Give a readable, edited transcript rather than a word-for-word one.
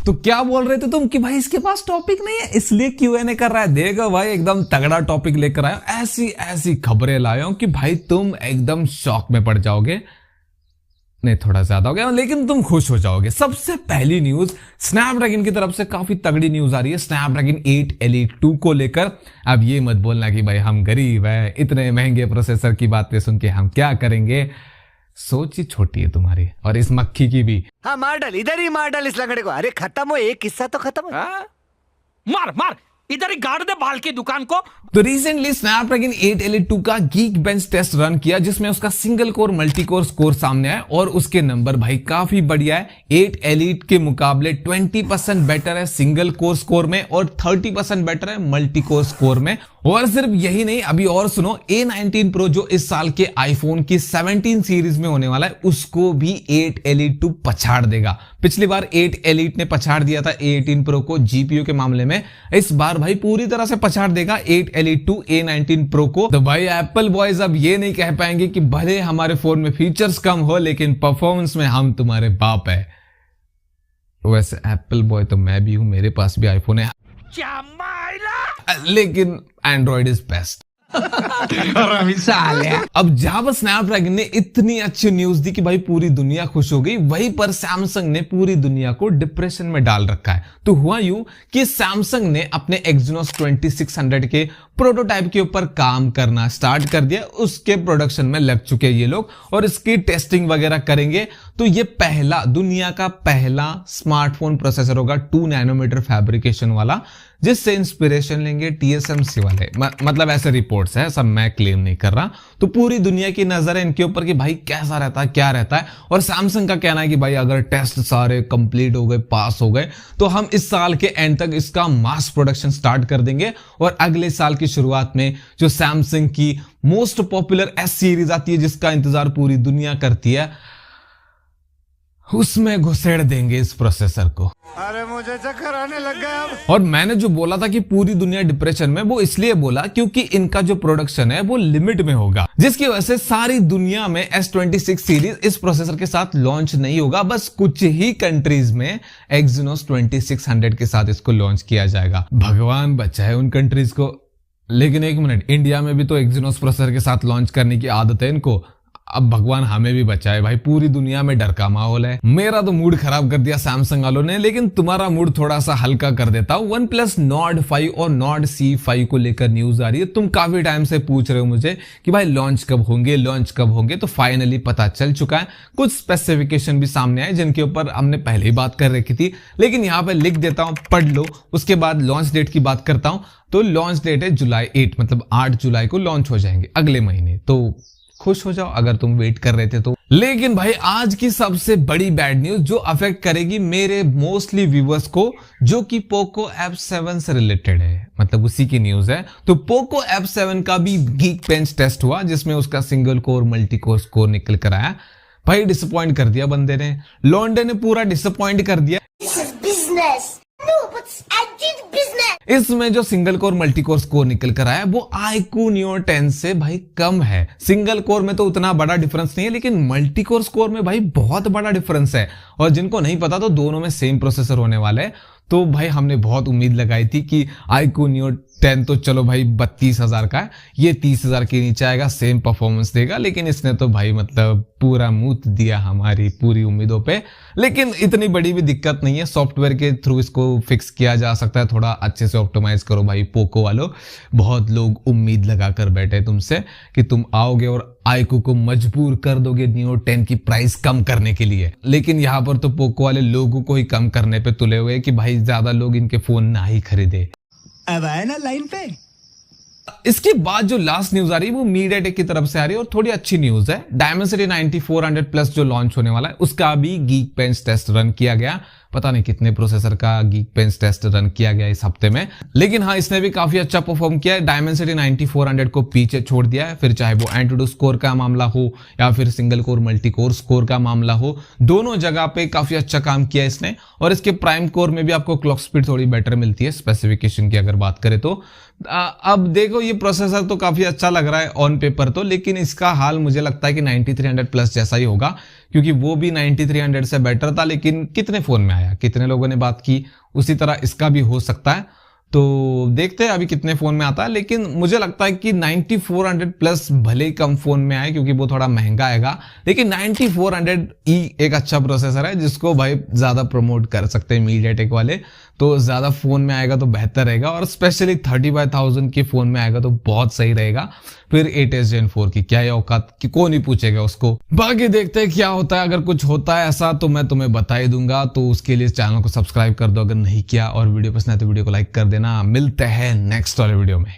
तो क्या बोल रहे थे तुम कि भाई इसके पास टॉपिक नहीं है इसलिए Q&A कर रहा है। देखो भाई एकदम तगड़ा टॉपिक लेकर आया, ऐसी ऐसी खबरें लाया हूं कि भाई तुम एकदम शॉक में पड़ जाओगे। नहीं थोड़ा ज्यादा हो गया लेकिन तुम खुश हो जाओगे। सबसे पहली न्यूज स्नैपड्रैगन की तरफ से काफी तगड़ी न्यूज आ रही है स्नैपड्रैगन 8 Elite 2 को लेकर। अब ये मत बोलना कि भाई हम गरीब है, इतने महंगे प्रोसेसर की बातें सुन के हम क्या करेंगे। सोच ही छोटी है तुम्हारी और इस मक्खी की भी। हाँ मार डाल, इधर ही मार डाल इस लंगड़े को। अरे खत्म हो, एक किस्सा तो खत्म हो। मार मार इधर ही गाड़ दे बाल की दुकान को। तो रिसेंटली स्नैपड्रैगन 8 Elite 2 का गीक बेंच टेस्ट रन किया जिसमें उसका single core multi core score सामने आया और उसके नंबर भाई काफी बढ़िया है। 8 Elite के मुकाबले 20% बेटर है सिंगल कोर स्कोर में और 30% बेटर है मल्टी कोर स्कोर में। और सिर्फ यही नहीं, अभी और सुनो, A19 Pro जो इस साल के आईफोन की 17 सीरीज में होने वाला है उसको भी 8 Elite 2 पछाड़ देगा। पिछली बार 8 Elite ने पछाड़ दिया था A18 Pro को जीपीयू के मामले में, इस बार भाई पूरी तरह से पछाड़ देगा 8 Elite 2 A19 Pro को। तो भाई एप्पल बॉयज अब ये नहीं कह पाएंगे कि भले हमारे फोन में फीचर्स कम हो लेकिन परफॉर्मेंस में हम तुम्हारे बाप है। वैसे एप्पल बॉय तो मैं भी हूं, मेरे पास भी आईफोन है लेकिन एंड्रॉइड इज बेस्ट। अब जहां पर स्नैपड्रैगन ने इतनी अच्छी न्यूज दी कि भाई पूरी दुनिया खुश हो गई, वहीं पर सैमसंग ने पूरी दुनिया को डिप्रेशन में डाल रखा है। तो हुआ यूं कि सैमसंग ने अपने Exynos 2600 के प्रोटोटाइप के ऊपर काम करना स्टार्ट कर दिया। उसके प्रोडक्शन में लग चुके ये लोग और इसकी टेस्टिंग वगैरह करेंगे। तो ये दुनिया का पहला स्मार्टफोन प्रोसेसर होगा 2 नैनोमीटर फैब्रिकेशन वाला, जिससे इंस्पिरेशन लेंगे TSMC वाले। मतलब ऐसे रिपोर्ट्स है, सब मैं क्लेम नहीं कर रहा। तो पूरी दुनिया की नजर है इनके ऊपर कि भाई कैसा रहता है, क्या रहता है। और सैमसंग का कहना है कि भाई अगर टेस्ट सारे कंप्लीट हो गए, पास हो गए, तो हम इस साल के एंड तक इसका मास प्रोडक्शन स्टार्ट कर देंगे। और अगले साल की शुरुआत में जो सैमसंग की मोस्ट पॉपुलर S सीरीज आती है जिसका इंतजार पूरी दुनिया करती है, उसमें घुसेड़ देंगे इस प्रोसेसर को। अरे मुझे चक्कर आने लग गया अब। और मैंने जो बोला था कि पूरी दुनिया डिप्रेशन में, वो इसलिए बोला क्योंकि इनका जो प्रोडक्शन है वो लिमिट में होगा, जिसकी वजह से सारी दुनिया में S26 सीरीज इस प्रोसेसर के साथ लॉन्च नहीं होगा। बस कुछ ही कंट्रीज में Exynos 2600 के साथ इसको लॉन्च किया जाएगा। भगवान बचाए उन कंट्रीज को। लेकिन एक मिनट, इंडिया में भी तो Exynos प्रोसेसर के साथ लॉन्च करने की आदत है इनको। अब भगवान हमें भी बचाए भाई, पूरी दुनिया में डर का माहौल है। मेरा तो मूड खराब कर दिया सैमसंग वालों ने, लेकिन तुम्हारा मूड थोड़ा सा हल्का कर देता हूं। OnePlus Nord 5 और Nord C5 को लेकर न्यूज आ रही है। तुम काफी टाइम से पूछ रहे हो मुझे कि भाई लॉन्च कब होंगे, तो फाइनली पता चल चुका है। कुछ स्पेसिफिकेशन भी सामने आए जिनके ऊपर हमने पहले ही बात कर रखी थी, लेकिन यहाँ पे लिख देता हूं, पढ़ लो। उसके बाद लॉन्च डेट की बात करता हूं। तो लॉन्च डेट है जुलाई 8, मतलब 8 जुलाई को लॉन्च हो जाएंगे अगले महीने। तो खुश हो जाओ अगर तुम वेट कर रहे थे तो। लेकिन भाई आज की सबसे बड़ी बैड न्यूज जो अफेक्ट करेगी मेरे मोस्टली व्यूअर्स को, जो कि पोको F7 से रिलेटेड है, मतलब उसी की न्यूज है। तो पोको F7 का भी गीक बेंच टेस्ट हुआ जिसमें उसका single core multi core score निकल कर आया। भाई डिसअपॉइंट कर दिया बंदे ने, लॉन्डे ने पूरा डिसअपॉइंट कर दिया। इसमें जो single core multi core score निकल कर आया वो iQOO Neo 10 से भाई कम है। सिंगल कोर में तो उतना बड़ा डिफरेंस नहीं है, लेकिन मल्टी कोर स्कोर में भाई बहुत बड़ा डिफरेंस है। और जिनको नहीं पता तो दोनों में सेम प्रोसेसर होने वाले हैं। तो भाई हमने बहुत उम्मीद लगाई थी कि iQOO Neo 10 तो चलो भाई 32,000 का है, ये 30,000 के नीचे आएगा, सेम परफॉर्मेंस देगा। लेकिन इसने तो भाई मतलब पूरा मूत दिया हमारी पूरी उम्मीदों पे। लेकिन इतनी बड़ी भी दिक्कत नहीं है, सॉफ्टवेयर के थ्रू इसको फिक्स किया जा सकता है। थोड़ा अच्छे से ऑप्टिमाइज करो भाई पोको वालों। बहुत लोग उम्मीद लगा कर बैठे तुमसे कि तुम आओगे और iQOO को मजबूर कर दोगे Neo 10 की प्राइस कम करने के लिए। लेकिन यहाँ पर तो पोको वाले लोगों को ही कम करने पे तुले हुए कि भाई ज्यादा लोग इनके फोन ना ही खरीदे। अब आए ना लाइन पे। इसके बाद जो लास्ट न्यूज आ रही है वो MediaTek की तरफ से आ रही है और थोड़ी अच्छी न्यूज है। Dimensity 9400 प्लस जो लॉन्च होने वाला है उसका भी गीक बेंच टेस्ट रन किया गया। पता नहीं कितने प्रोसेसर का गीक बेंच टेस्ट रन किया गया इस हफ्ते में, लेकिन हाँ इसने भी काफी अच्छा परफॉर्म किया है। Dimensity 9400 को पीछे छोड़ दिया है। फिर चाहे वो एंटूडू स्कोर का मामला हो या फिर single core multi core score का मामला हो, दोनों जगह पे काफी अच्छा काम किया इसने। और इसके प्राइम कोर में भी आपको क्लॉक स्पीड थोड़ी बेटर मिलती है स्पेसिफिकेशन की अगर बात करें तो। अब देखो ये प्रोसेसर तो काफी अच्छा लग रहा है ऑन पेपर तो, लेकिन इसका हाल मुझे लगता है कि 9300 प्लस जैसा ही होगा, क्योंकि वो भी 9300 से बेटर था, लेकिन कितने फोन में आया, कितने लोगों ने बात की, उसी तरह इसका भी हो सकता है। तो देखते हैं अभी कितने फोन में आता है, लेकिन मुझे लगता है कि 9400 प्लस भले ही कम फोन में आए क्योंकि वो थोड़ा महंगा आएगा, लेकिन 9400E एक अच्छा प्रोसेसर है जिसको भाई ज्यादा प्रमोट कर सकते हैं मीडियाटेक वाले। तो ज्यादा फोन में आएगा तो बेहतर रहेगा, और स्पेशली 35,000 के फोन में आएगा तो बहुत सही रहेगा। फिर 8s Gen 4 की क्या औकात कि कौन ही पूछेगा उसको। बाकी देखते हैं क्या होता है, अगर कुछ होता है ऐसा तो मैं तुम्हें बता ही दूंगा। तो उसके लिए चैनल को सब्सक्राइब कर दो अगर नहीं किया, और वीडियो पसंद है तो वीडियो को लाइक कर देना। मिलते हैं नेक्स्ट वाले वीडियो में।